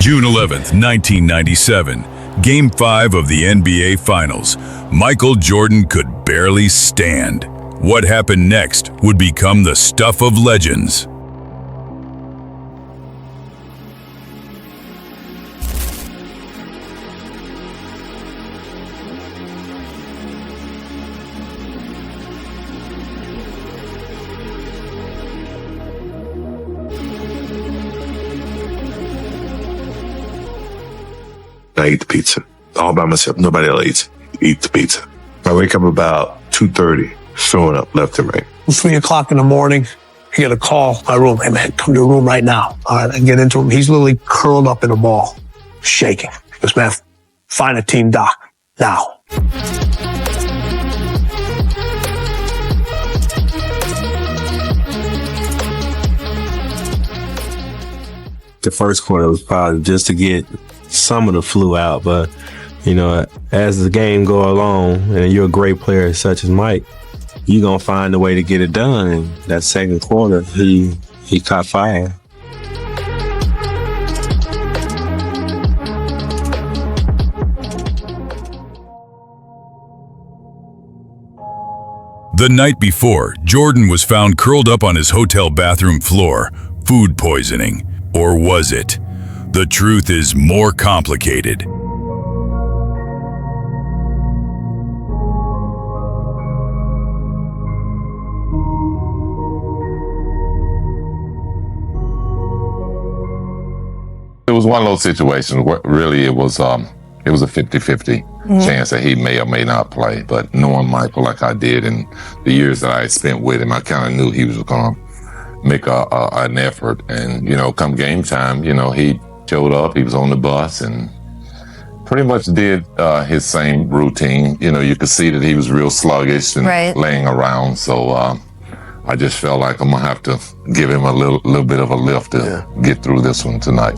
June 11th, 1997, Game 5 of the NBA Finals. Michael Jordan could barely stand. What happened next would become the stuff of legends. I eat the pizza all by myself. Nobody else eats. Eat the pizza. I wake up about 2:30, throwing up left and right. 3 o'clock in the morning, I get a call. My room. Hey man, come to the room right now. All right, I get into him. He's literally curled up in a ball, shaking. He goes, man, find a team doc now. The first quarter was probably just to get some of the flu out, but you know, as the game go along and you're a great player such as Mike, you're gonna find a way to get it done. And that second quarter, he caught fire. The night before, Jordan was found curled up on his hotel bathroom floor. Food poisoning. Or was it? The truth is more complicated. It was one of those situations where really it was a 50-50 chance that he may or may not play. But knowing Michael like I did and the years that I had spent with him, I kind of knew he was going to make an effort. And, you know, come game time, you know, he showed up, he was on the bus and pretty much did his same routine. You know, you could see that he was real sluggish and laying around. So I just felt like I'm going to have to give him a little bit of a lift to get through this one tonight.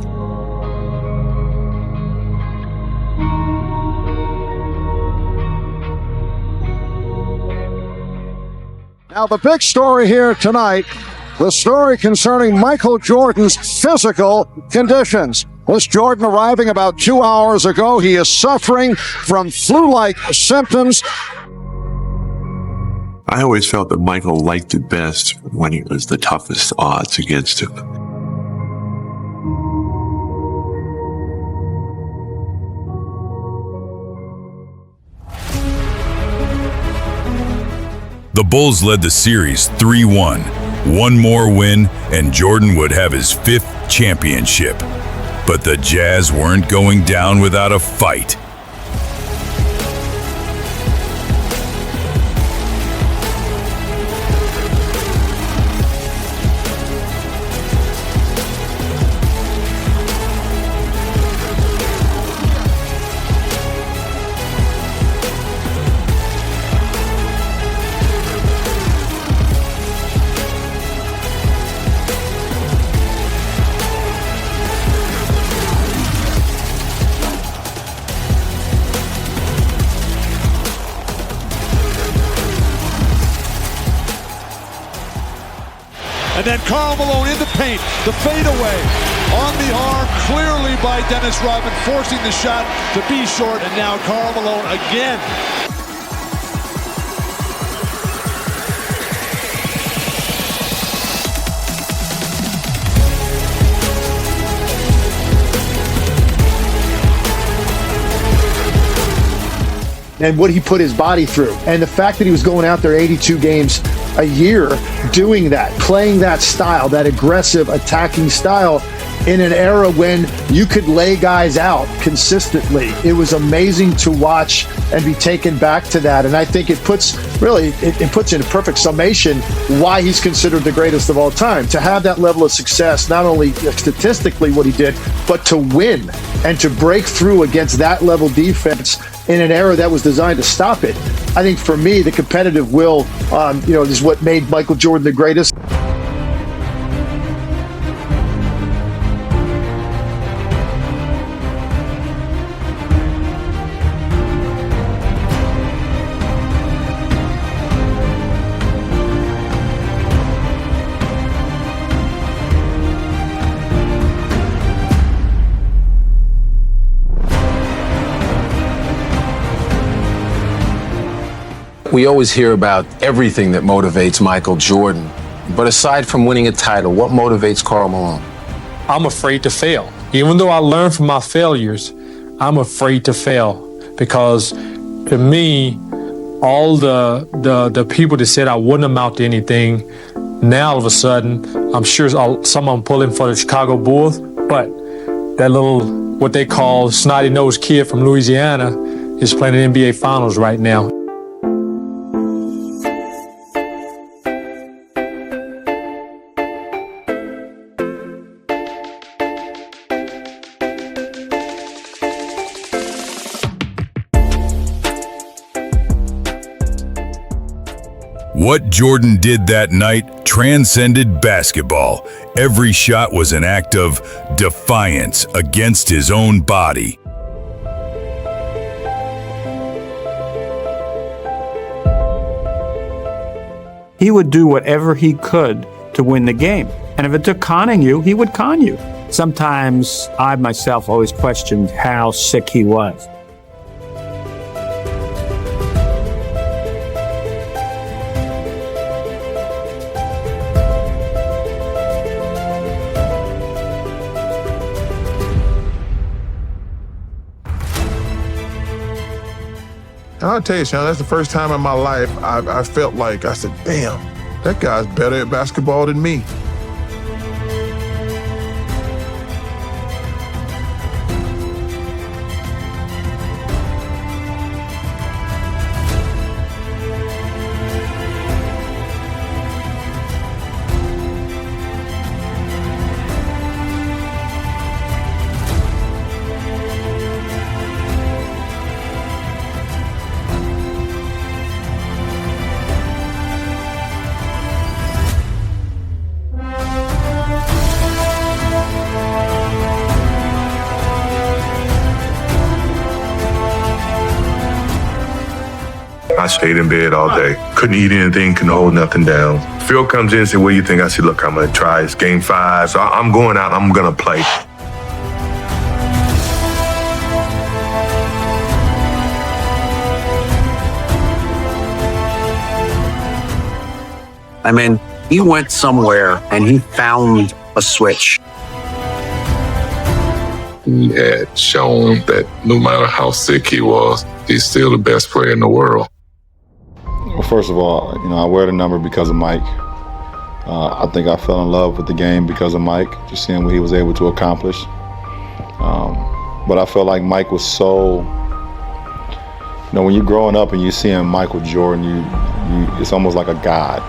Now, the big story here tonight, the story concerning Michael Jordan's physical conditions. This Jordan arriving about 2 hours ago. He is suffering from flu-like symptoms. I always felt that Michael liked it best when it was the toughest odds against him. The Bulls led the series 3-1. One more win, and Jordan would have his 5th championship. But the Jazz weren't going down without a fight. And then Karl Malone in the paint, the fadeaway on the arm, clearly by Dennis Rodman, forcing the shot to be short, and now Karl Malone again. And what he put his body through. And the fact that he was going out there 82 games a year doing that, playing that style, that aggressive attacking style in an era when you could lay guys out consistently. It was amazing to watch and be taken back to that. And I think it puts in a perfect summation why he's considered the greatest of all time. To have that level of success, not only statistically what he did, but to win and to break through against that level defense in an era that was designed to stop it. I think for me, the competitive will, is what made Michael Jordan the greatest. We always hear about everything that motivates Michael Jordan. But aside from winning a title, what motivates Karl Malone? I'm afraid to fail. Even though I learn from my failures, I'm afraid to fail. Because to me, all the people that said I wouldn't amount to anything, now all of a sudden, I'm sure some of them pulling for the Chicago Bulls, but that little, what they call snotty-nosed kid from Louisiana is playing in the NBA Finals right now. What Jordan did that night transcended basketball. Every shot was an act of defiance against his own body. He would do whatever he could to win the game. And if it took conning you, he would con you. Sometimes I myself always questioned how sick he was. And I'll tell you, Sean, that's the first time in my life I felt like, I said, damn, that guy's better at basketball than me. I stayed in bed all day. Couldn't eat anything, couldn't hold nothing down. Phil comes in and said, what do you think? I said, look, I'm going to try. It's game 5. So I'm going out. I'm going to play. I mean, he went somewhere and he found a switch. He had shown that no matter how sick he was, he's still the best player in the world. Well, first of all, I wear the number because of Mike. I think I fell in love with the game because of Mike, just seeing what he was able to accomplish. But I felt like Mike was so, when you're growing up and you're seeing Michael Jordan, it's almost like a god.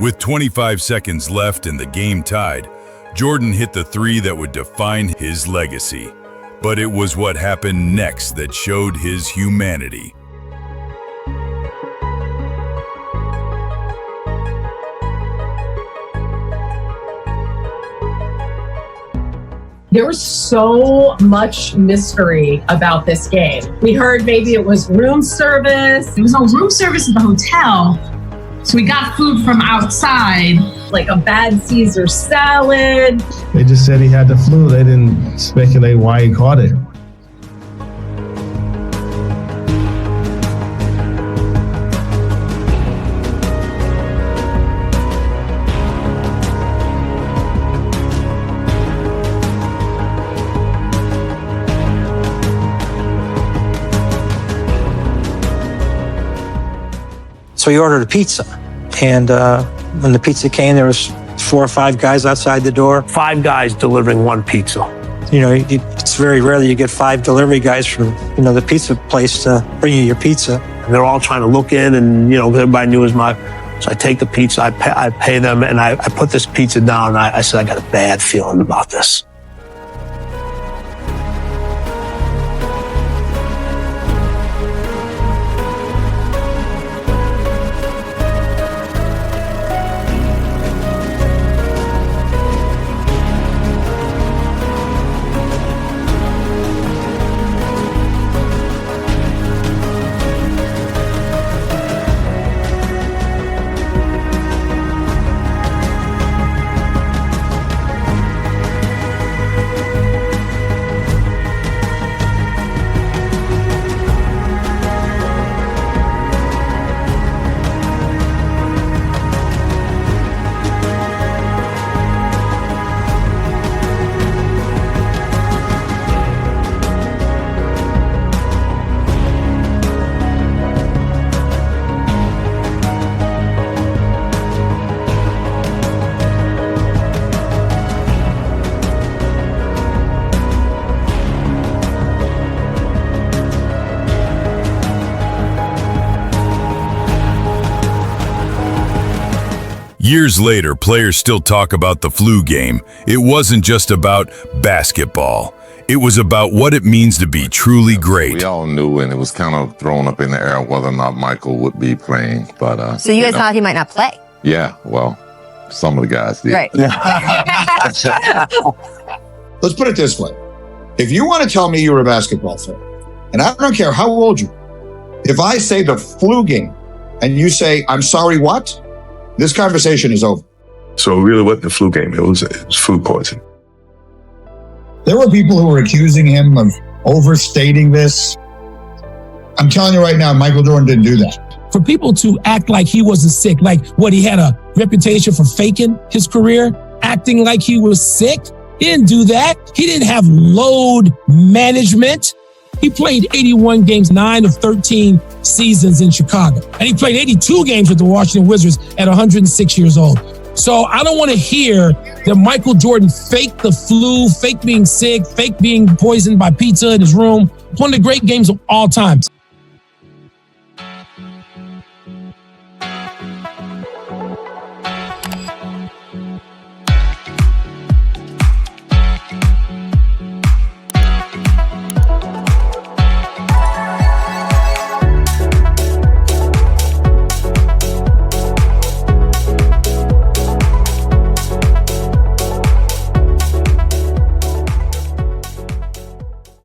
With 25 seconds left and the game tied, Jordan hit the three that would define his legacy. But it was what happened next that showed his humanity. There was so much mystery about this game. We heard maybe it was room service. There was no room service at the hotel, so we got food from outside. Like a bad Caesar salad. They just said he had the flu. They didn't speculate why he caught it. So he ordered a pizza, and when the pizza came, there was 4 or 5 guys outside the door. 5 guys delivering one pizza. You know, it's very rare that you get 5 delivery guys from, the pizza place to bring you your pizza. And they're all trying to look in, and, everybody knew it was my. So I take the pizza, I pay them, and I put this pizza down, and I said, I got a bad feeling about this. Years later, players still talk about the flu game. It wasn't just about basketball. It was about what it means to be truly great. We all knew, and it was kind of thrown up in the air whether or not Michael would be playing. But so you guys thought he might not play? Yeah, well, some of the guys did. Right. Let's put it this way. If you want to tell me you're a basketball fan, and I don't care how old you are, if I say the flu game and you say, I'm sorry, what? This conversation is over. So it really wasn't the flu game. It was food poisoning. There were people who were accusing him of overstating this. I'm telling you right now, Michael Jordan didn't do that. For people to act like he wasn't sick, like what, he had a reputation for faking his career, acting like he was sick. He didn't do that. He didn't have load management. He played 81 games, 9 of 13 seasons in Chicago. And he played 82 games with the Washington Wizards at 106 years old. So I don't want to hear that Michael Jordan faked the flu, fake being sick, fake being poisoned by pizza in his room. One of the great games of all time.